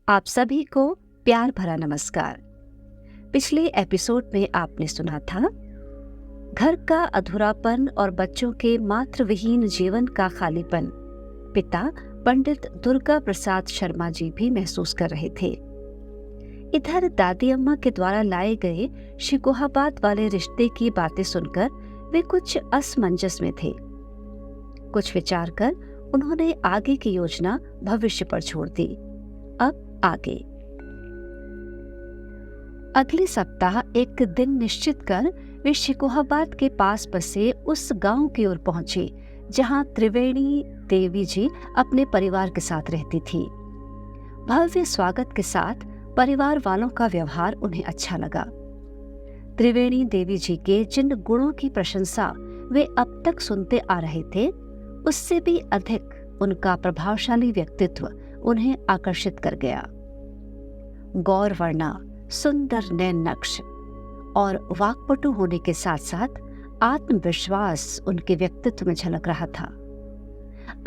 आप सभी को प्यार भरा नमस्कार। पिछले एपिसोड में आपने सुना था घर का अधूरापन और बच्चों के मातृविहीन जीवन का खालीपन पिता पंडित दुर्गा प्रसाद शर्मा जी भी महसूस कर रहे थे। इधर दादी अम्मा के द्वारा लाए गए शिकोहाबाद वाले रिश्ते की बातें सुनकर वे कुछ असमंजस में थे। कुछ विचार कर उन्होंने आगे की योजना भविष्य पर छोड़ दी। अब आगे अगले सप्ताह एक दिन निश्चित कर वे शिकोहाबाद के पास बसे उस गांव की ओर पहुंचे जहां त्रिवेणी देवी जी अपने परिवार के साथ रहती थी। भव्य स्वागत के साथ परिवार वालों का व्यवहार उन्हें अच्छा लगा। त्रिवेणी देवी जी के जिन गुणों की प्रशंसा वे अब तक सुनते आ रहे थे, उससे भी अधिक उनका प्रभावशाली व्यक्तित्व उन्हें आकर्षित कर गया। गौरवर्णा, सुंदर नैन नक्श और वाक्पटु होने के साथ साथ आत्मविश्वास उनके व्यक्तित्व में झलक रहा था।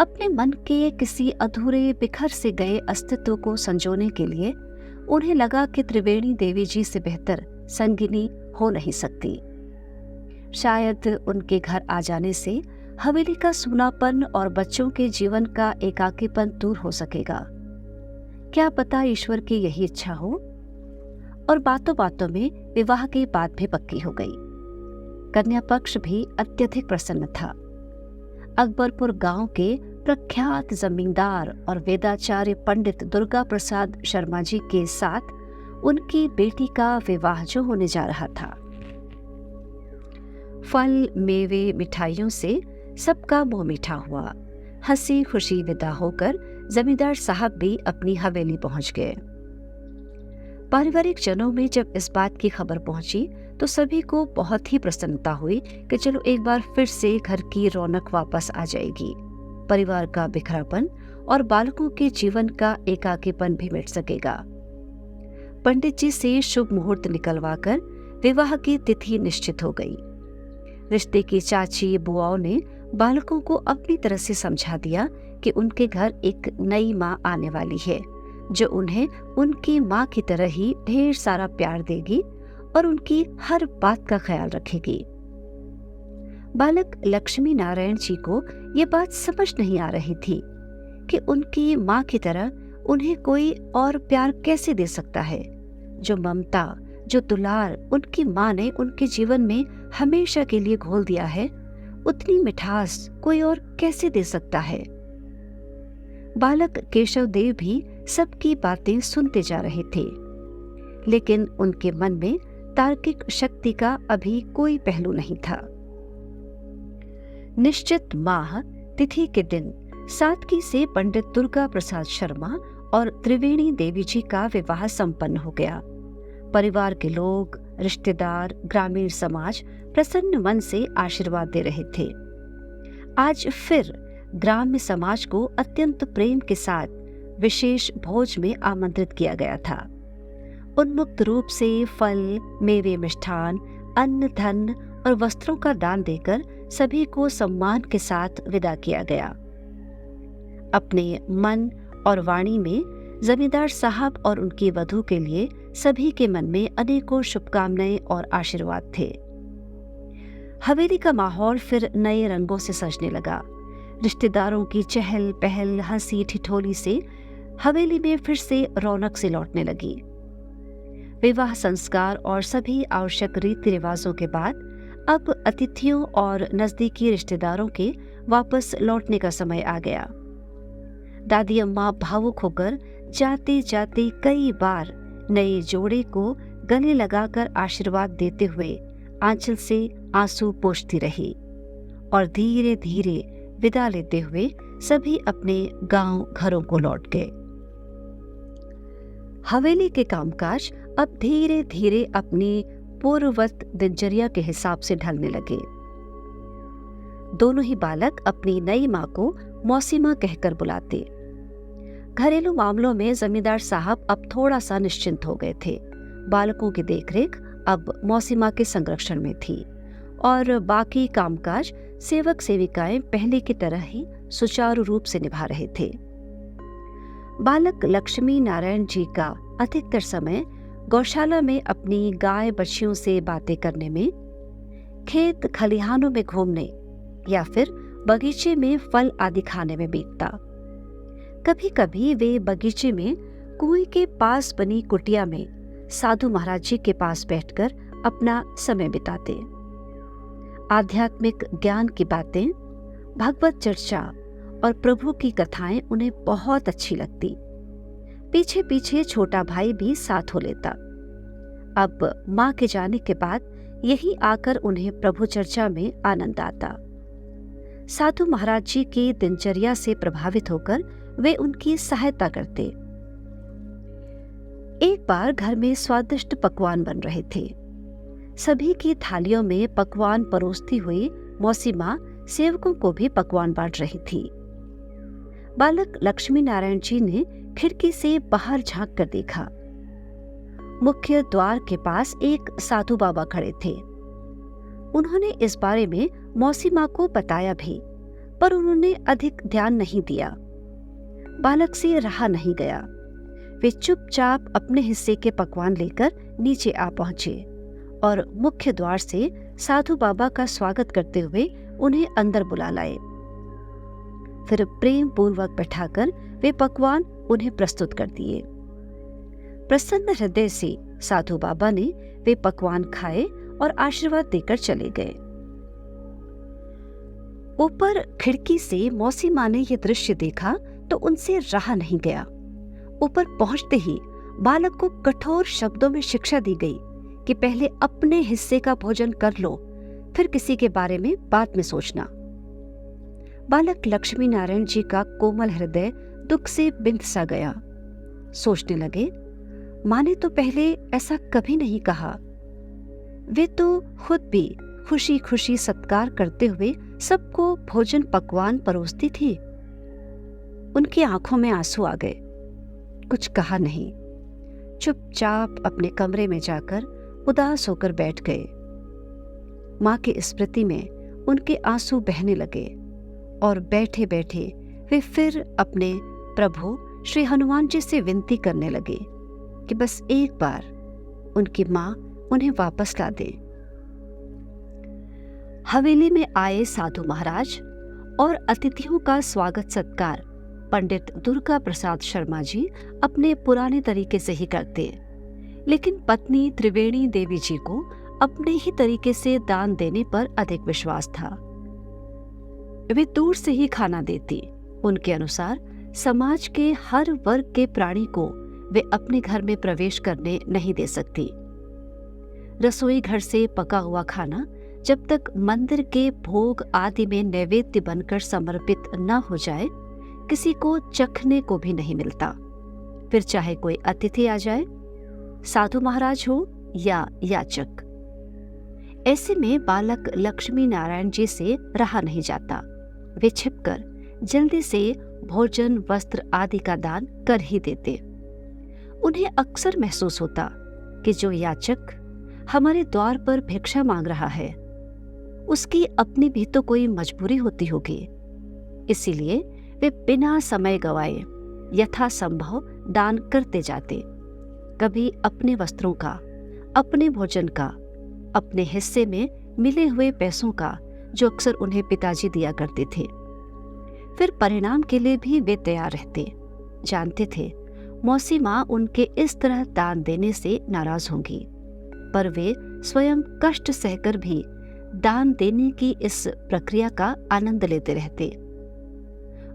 अपने मन के किसी अधूरे बिखर से गए अस्तित्व को संजोने के लिए उन्हें लगा कि त्रिवेणी देवी जी से बेहतर संगिनी हो नहीं सकती। शायद उनके घर आ जाने से हवेली का सूनापन और बच्चों के जीवन का एकाकीपन दूर हो सकेगा। क्या पता ईश्वर की यही इच्छा हो। और बातों बातों में विवाह की बात भी पक्की हो गई। कन्या पक्ष भी अत्यधिक प्रसन्न था। अकबरपुर गांव के प्रख्यात जमींदार और वेदाचार्य पंडित दुर्गा प्रसाद शर्मा जी के साथ उनकी बेटी का विवाह जो होने जा रहा था। फल, मेवे, मिठाइयों से सबका मुंह मीठा हुआ। हंसी खुशी विदा होकर जमींदार साहब भी अपनी हवेली पहुंच गए। पारिवारिक जनों में जब इस बात की खबर पहुंची तो सभी को बहुत ही प्रसन्नता हुई कि चलो एक बार फिर से घर की रौनक वापस आ जाएगी। परिवार का बिखरापन और बालकों के जीवन का एकाकीपन भी मिट सकेगा। पंडित जी से शुभ मुहूर्त निकलवाकर विवाह की तिथि निश्चित हो गई। रिश्ते की चाची बुआओं ने बालकों को अपनी तरह से समझा दिया कि उनके घर एक नई माँ आने वाली है जो उन्हें उनकी माँ की तरह ही ढेर सारा प्यार देगी और उनकी हर बात का ख्याल रखेगी। बालक लक्ष्मी नारायण जी को ये बात समझ नहीं आ रही थी कि उनकी माँ की तरह उन्हें कोई और प्यार कैसे दे सकता है। जो ममता, जो दुलार उनकी माँ ने उनके जीवन में हमेशा के लिए घोल दिया है, उतनी मिठास कोई और कैसे दे सकता है। बालक केशव देव भी सबकी बातें सुनते जा रहे थे, लेकिन उनके मन में तार्किक शक्ति का अभी कोई पहलू नहीं था। निश्चित माह तिथि के दिन सादगी से पंडित दुर्गा प्रसाद शर्मा और त्रिवेणी देवी जी का विवाह संपन्न हो गया। परिवार के लोग, रिश्तेदार, ग्रामीण समाज प्रसन्न मन से आशीर्वाद दे रहे थे। आज फिर ग्राम्य समाज को अत्यंत प्रेम के साथ विशेष भोज में आमंत्रित किया गया था। उन्मुक्त रूप से फल, मेवे, मिष्ठान, अन्न, धन और वस्त्रों का दान देकर सभी को सम्मान के साथ विदा किया गया। अपने मन और वाणी में जमींदार साहब और उनकी वधू के लिए सभी के मन में अनेकों शुभकामनाएं और आशीर्वाद थे। हवेली का माहौल फिर नए रंगों से सजने लगा। रिश्तेदारों की चहल पहल, हंसी ठिठोली से हवेली में फिर से रौनक से लौटने लगी। विवाह संस्कार और सभी आवश्यक रीति रिवाजों के बाद अब अतिथियों और नजदीकी रिश्तेदारों के वापस लौटने का समय आ गया। दादी अम्मा भावुक होकर जाते जाते कई बार नए जोड़े को गले लगाकर आशीर्वाद देते हुए आंचल से आंसू पोंछती रही और धीरे धीरे विदा लेते हुए सभी अपने गांव घरों को लौट गए। हवेली के कामकाज अब धीरे धीरे अपनी पूर्ववत दिनचर्या के हिसाब से ढलने लगे। दोनों ही बालक अपनी नई माँ को मौसी माँ कहकर बुलाते। घरेलू मामलों में जमींदार साहब अब थोड़ा सा निश्चिंत हो गए थे। बालकों की देखरेख अब मौसी माँ के संरक्षण में थी और बाकी कामकाज सेवक सेविकाएं पहले की तरह ही सुचारू रूप से निभा रहे थे। बालक लक्ष्मी नारायण जी का अधिकतर समय गौशाला में अपनी गाय बछियों से बातें करने में, खेत खलिहानों में घूमने या फिर बगीचे में फल आदि खाने में बीतता। कभी कभी वे बगीचे में कुएं के पास बनी कुटिया में साधु महाराज जी के पास बैठकर अपना समय बिताते। आध्यात्मिक ज्ञान की बातें, भगवत चर्चा और प्रभु की कथाएं उन्हें बहुत अच्छी लगती। पीछे पीछे छोटा भाई भी साथ हो लेता। अब माँ के जाने के बाद यही आकर उन्हें प्रभु चर्चा में आनंद आता। साधु महाराज जी की दिनचर्या से प्रभावित होकर वे उनकी सहायता करते। एक बार घर में स्वादिष्ट पकवान बन रहे थे। सभी की थालियों में पकवान परोसती हुई मौसी माँ सेवकों को भी पकवान बांट रही थी। बालक लक्ष्मी नारायण जी ने खिड़की से बाहर झांक कर देखा। मुख्य द्वार के पास एक साधु बाबा खड़े थे। उन्होंने इस बारे में मौसी माँ को बताया भी, पर उन्होंने अधिक ध्यान नहीं दिया। बालक से रहा नहीं गया। वे चुपचाप अपने हिस्से के पकवान लेकर नीचे आ पहुंचे और मुख्य द्वार से साधु बाबा का स्वागत करते हुए उन्हें अंदर बुला लाए। फिर प्रेम पूर्वक बैठाकर वे पकवान उन्हें प्रस्तुत कर दिए। प्रसन्न हृदय से साधु बाबा ने वे पकवान खाए और आशीर्वाद देकर चले गए। ऊपर खिड़की से मौसी माँ ने यह दृश्य देखा तो उनसे रहा नहीं गया। ऊपर पहुंचते ही बालक को कठोर शब्दों में शिक्षा दी गई कि पहले अपने हिस्से का भोजन कर लो, फिर किसी के बारे में बाद में सोचना। बालक लक्ष्मी नारायण जी का कोमल हृदय दुख से बिंद सा गया। सोचने लगे, माँ ने तो पहले ऐसा कभी नहीं कहा। वे तो खुद भी खुशी खुशी सत्कार करते हुए सबको भोजन पकवान परोसती थी। उनकी आंखों में आंसू आ गए। कुछ कहा नहीं, चुपचाप अपने कमरे में जाकर उदास होकर बैठ गए। माँ की स्मृति में उनके आंसू बहने लगे और बैठे बैठे वे फिर अपने प्रभु श्री हनुमान जी से विनती करने लगे कि बस एक बार उनकी माँ उन्हें वापस ला दे। हवेली में आए साधु महाराज और अतिथियों का स्वागत सत्कार पंडित दुर्गा प्रसाद शर्मा जी अपने पुराने तरीके से ही करते, लेकिन पत्नी त्रिवेणी देवी जी को अपने ही तरीके से दान देने पर अधिक विश्वास था। वे दूर से ही खाना देती। उनके अनुसार समाज के हर वर्ग के प्राणी को वे अपने घर में प्रवेश करने नहीं दे सकती। रसोई घर से पका हुआ खाना जब तक मंदिर के भोग आदि में नैवेद्य बनकर समर्पित न हो जाए, किसी को चखने को भी नहीं मिलता। फिर चाहे कोई अतिथि आ जाए, साधु महाराज हो या याचक। ऐसे में बालक लक्ष्मी नारायण जी से रहा नहीं जाता। वे छिपकर जल्दी से भोजन वस्त्र आदि का दान कर ही देते। उन्हें अक्सर महसूस होता कि जो याचक हमारे द्वार पर भिक्षा मांग रहा है, उसकी अपनी भी तो कोई मजबूरी होती होगी। इसीलिए वे बिना समय गवाए यथासंभव दान करते जाते। कभी अपने वस्त्रों का, अपने भोजन का, अपने हिस्से में मिले हुए पैसों का, जो अक्सर उन्हें पिताजी दिया करते थे। फिर परिणाम के लिए भी वे तैयार रहते। जानते थे मौसी माँ उनके इस तरह दान देने से नाराज होंगी, पर वे स्वयं कष्ट सहकर भी दान देने की इस प्रक्रिया का आनंद लेते रहते।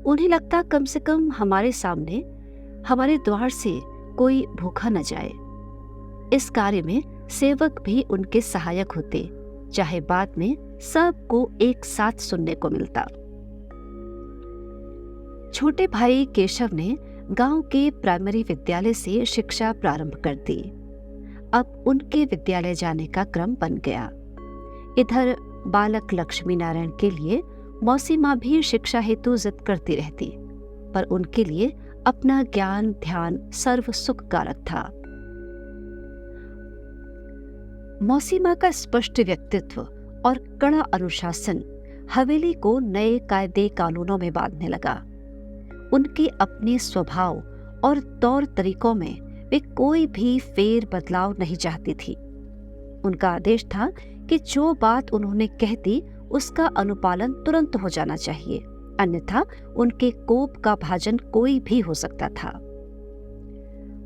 उन्हें लगता कम से कम हमारे सामने, हमारे द्वार से कोई भूखा न जाए। इस कार्य में सेवक भी उनके सहायक होते, चाहे बाद में सबको एक साथ सुनने को मिलता। छोटे भाई केशव ने गांव के प्राइमरी विद्यालय से शिक्षा प्रारंभ कर दी। अब उनके विद्यालय जाने का क्रम बन गया। इधर बालक लक्ष्मी नारायण के लिए मौसी माँ भी शिक्षा हेतु जिद करती रहती, पर उनके लिए अपना ज्ञान ध्यान सर्व सुखकारक था। मौसी माँ का स्पष्ट व्यक्तित्व और कड़ा अनुशासन हवेली को नए कायदे कानूनों में बांधने लगा। उनके अपने स्वभाव और तौर तरीकों में वे कोई भी फेर बदलाव नहीं चाहती थी। उनका आदेश था कि जो बात उन्होंने कह दी उसका अनुपालन तुरंत हो जाना चाहिए, अन्यथा उनके कोप का भाजन कोई भी हो सकता था।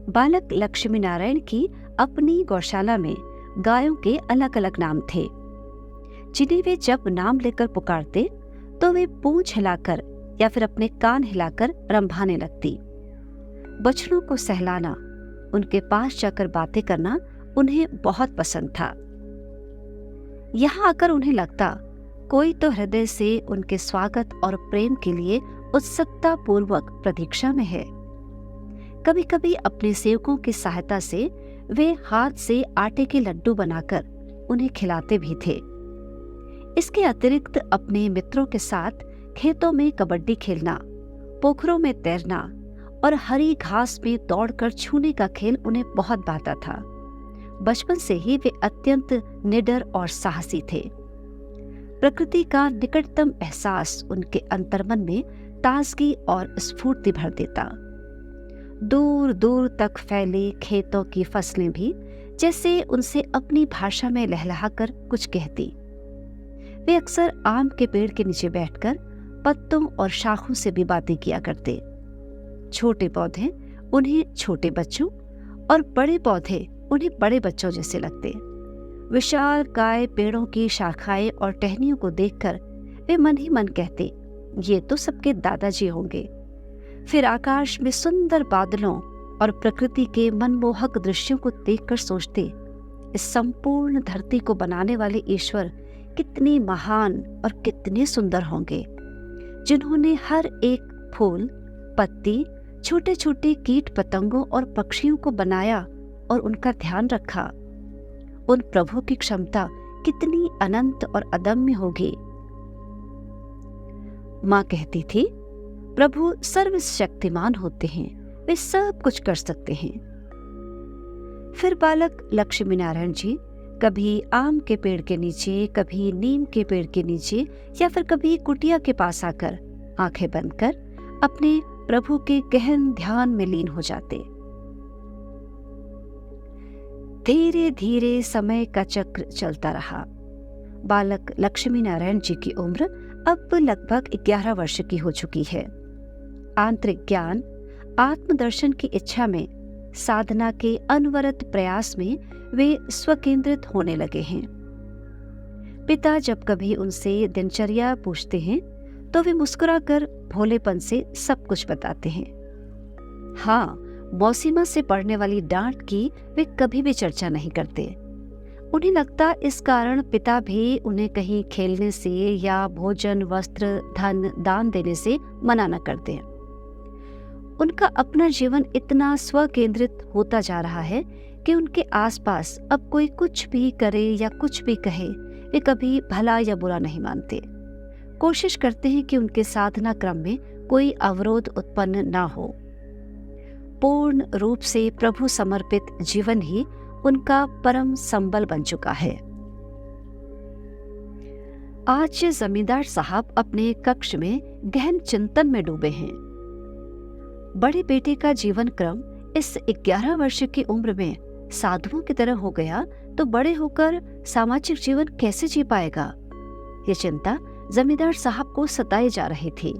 बालक लक्ष्मी नारायण की अपनी गौशाला में गायों के अलग अलग नाम थे, जिन्हें वे जब नाम लेकर पुकारते तो वे पूंछ हिलाकर या फिर अपने कान हिलाकर रंभाने लगती। बछड़ों को सहलाना, उनके पास जाकर बातें करना उन्हें बहुत पसंद था। यहाँ आकर उन्हें लगता कोई तो हृदय से उनके स्वागत और प्रेम के लिए उत्सुकता पूर्वक प्रतीक्षा में है। कभी कभी अपने सेवकों की सहायता से वे हाथ से आटे के लड्डू बनाकर उन्हें खिलाते भी थे। इसके अतिरिक्त अपने मित्रों के साथ खेतों में कबड्डी खेलना, पोखरों में तैरना और हरी घास में दौड़कर छूने का खेल उन्हें बहुत भाता था। बचपन से ही वे अत्यंत निडर और साहसी थे। प्रकृति का निकटतम एहसास उनके अंतर्मन में ताजगी और स्फूर्ति भर देता। दूर दूर तक फैले खेतों की फसलें भी जैसे उनसे अपनी भाषा में लहलहाकर कुछ कहती। वे अक्सर आम के पेड़ के नीचे बैठकर पत्तों और शाखों से भी बातें किया करते। छोटे पौधे उन्हें छोटे बच्चों और बड़े पौधे उन्हें बड़े बच्चों जैसे लगते। विशालकाय पेड़ों की शाखाएं और टहनियों को देखकर वे मन ही मन कहते, ये तो सबके दादाजी होंगे। फिर आकाश में सुंदर बादलों और प्रकृति के मनमोहक दृश्यों को देखकर सोचते, इस संपूर्ण धरती को बनाने वाले ईश्वर कितने महान और कितने सुंदर होंगे, जिन्होंने हर एक फूल, पत्ती, छोटे छोटे कीट पतंगों और पक्षियों को बनाया और उनका ध्यान रखा। उन प्रभु की क्षमता कितनी अनंत और अदम्य होगी। माँ कहती थी, प्रभु सर्वशक्तिमान होते हैं, वे सब कुछ कर सकते हैं। फिर बालक लक्ष्मी नारायण जी कभी आम के पेड़ के नीचे, कभी नीम के पेड़ के नीचे या फिर कभी कुटिया के पास आकर आंखें बंद कर अपने प्रभु के गहन ध्यान में लीन हो जाते। धीरे धीरे समय का चक्र चलता रहा। बालक लक्ष्मी नारायण जी की उम्र अब लगभग 11 वर्ष की हो चुकी है। आंतरिक ज्ञान, आत्मदर्शन की इच्छा में, साधना के अनवरत प्रयास में वे स्वकेंद्रित होने लगे हैं। पिता जब कभी उनसे दिनचर्या पूछते हैं तो वे मुस्कुराकर भोलेपन से सब कुछ बताते हैं। हाँ, मौसीमा से पड़ने वाली डांट की वे कभी भी चर्चा नहीं करते। उन्हें लगता इस कारण पिता भी उन्हें कहीं खेलने से या भोजन, वस्त्र, धन दान देने से मना न करते। उनका अपना जीवन इतना स्वकेंद्रित होता जा रहा है कि उनके आसपास अब कोई कुछ भी करे या कुछ भी कहे, वे कभी भला या बुरा नहीं मानते। कोशिश करते हैं कि उनके साधना क्रम में कोई अवरोध उत्पन्न ना हो। पूर्ण रूप से प्रभु समर्पित जीवन ही उनका परम संबल बन चुका है। आज जमींदार साहब अपने कक्ष में गहन चिंतन में डूबे हैं। बड़े बेटे का जीवन क्रम इस 11 वर्ष की उम्र में साधुओं की तरह हो गया तो बड़े होकर सामाजिक जीवन कैसे जी पाएगा? ये चिंता जमींदार साहब को सताए जा रही थी।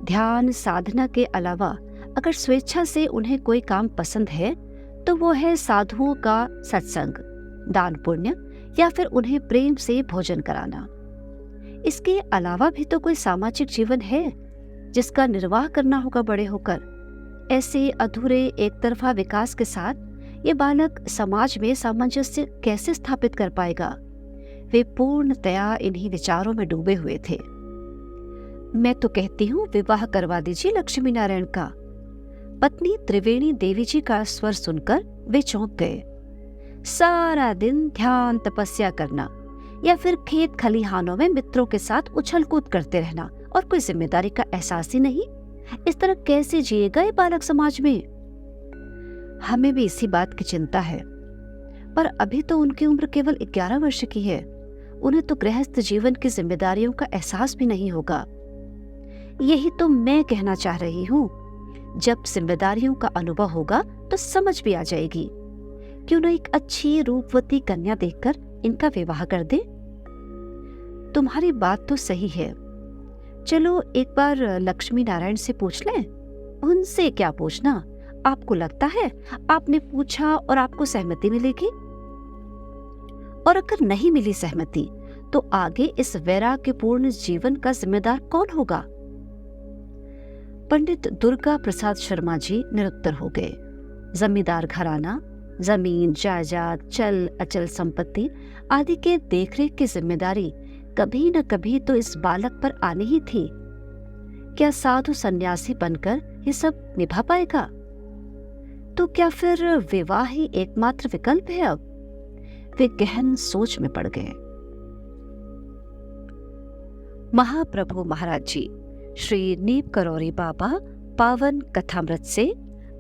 ध्यान साधना के अलावा अगर स्वेच्छा से उन्हें कोई काम पसंद है तो वो है साधुओं का सत्संग, दान पुण्य या फिर उन्हें प्रेम से भोजन कराना। इसके अलावा भी तो कोई सामाजिक जीवन है जिसका निर्वाह करना होगा बड़े होकर। ऐसे अधूरे एक तरफा विकास के साथ ये बालक समाज में सामंजस्य कैसे स्थापित कर पाएगा? वे पूर्णतया इन्हीं विचारों में डूबे हुए थे। मैं तो कहती हूँ विवाह करवा दीजिए लक्ष्मी नारायण का। पत्नी त्रिवेणी देवी जी का स्वर सुनकर वे चौंक गए। सारा दिन ध्यान तपस्या करना या फिर खेत खलिहानों में मित्रों के साथ उछल कूद करते रहना और कोई जिम्मेदारी का एहसास ही नहीं, इस तरह कैसे जिएगा ये बालक समाज में? हमें भी इसी बात की चिंता है, पर अभी तो उनकी उम्र केवल 11 वर्ष की है। उन्हें तो गृहस्थ जीवन की जिम्मेदारियों का एहसास भी नहीं होगा। यही तो मैं कहना चाह रही हूँ। जब जिम्मेदारियों का अनुभव होगा तो समझ भी आ जाएगी। क्यों न एक अच्छी रूपवती कन्या देखकर इनका विवाह कर दे। तुम्हारी बात तो सही है। चलो एक बार लक्ष्मी नारायण से पूछ लें। उनसे क्या पूछना, आपको लगता है आपने पूछा और आपको सहमति मिलेगी? और अगर नहीं मिली सहमति तो आगे इस वैराग्यपूर्ण जीवन का जिम्मेदार कौन होगा? पंडित दुर्गा प्रसाद शर्मा जी निरुत्तर हो गए। जमींदार घराना, जमीन जायदाद, चल अचल संपत्ति आदि के देखरेख की जिम्मेदारी कभी न कभी तो इस बालक पर आनी ही थी। क्या साधु सन्यासी बनकर ये सब निभा पाएगा? तो क्या फिर विवाह ही एकमात्र विकल्प है? अब वे गहन सोच में पड़ गए। महाप्रभु महाराज जी श्री नीप करौरी बाबा पावन कथामृत से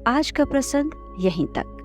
आज का प्रसंग यहीं तक।